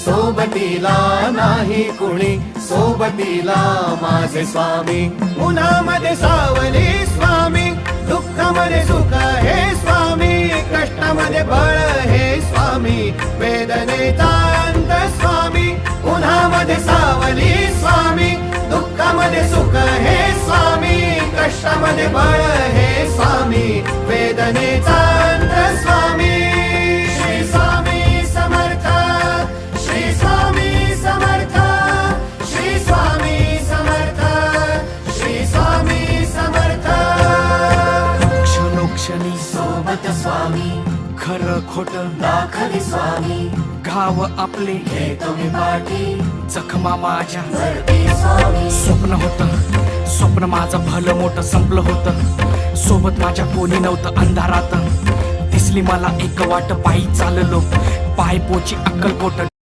सोबतीला नाही कुणी, सोबतीला माझे स्वामी. उन्हामध्ये सावली स्वामी, दुःखामध्ये सुख हे स्वामी, कष्टामध्ये बळ हे स्वामी, वेदनेचा अंत स्वामी. उन्हामध्ये सावली स्वामी, दुःखामध्ये सुख हे स्वामी, कष्टामध्ये बळ हे स्वामी, वेदनेचा अंत स्वामी. श्री स्वामी समर्थ, श्री स्वामी समर्थ, श्री स्वामी समर्थ, श्री स्वामी समर्थ. क्षणोक्षणी सोबत स्वामी, खरं खोट दाखली स्वामी, गाव आपले हे तुम्ही पाठी जखमा माझ्या भरती स्वामी. स्वप्न होतं, स्वप्न माझं भलं मोठं संपलं होतं. सोबत माझ्या कोणी नव्हतं अंधारात. दिसली मला एक वाट, पायी चाललो पाय पोची अक्कलकोट.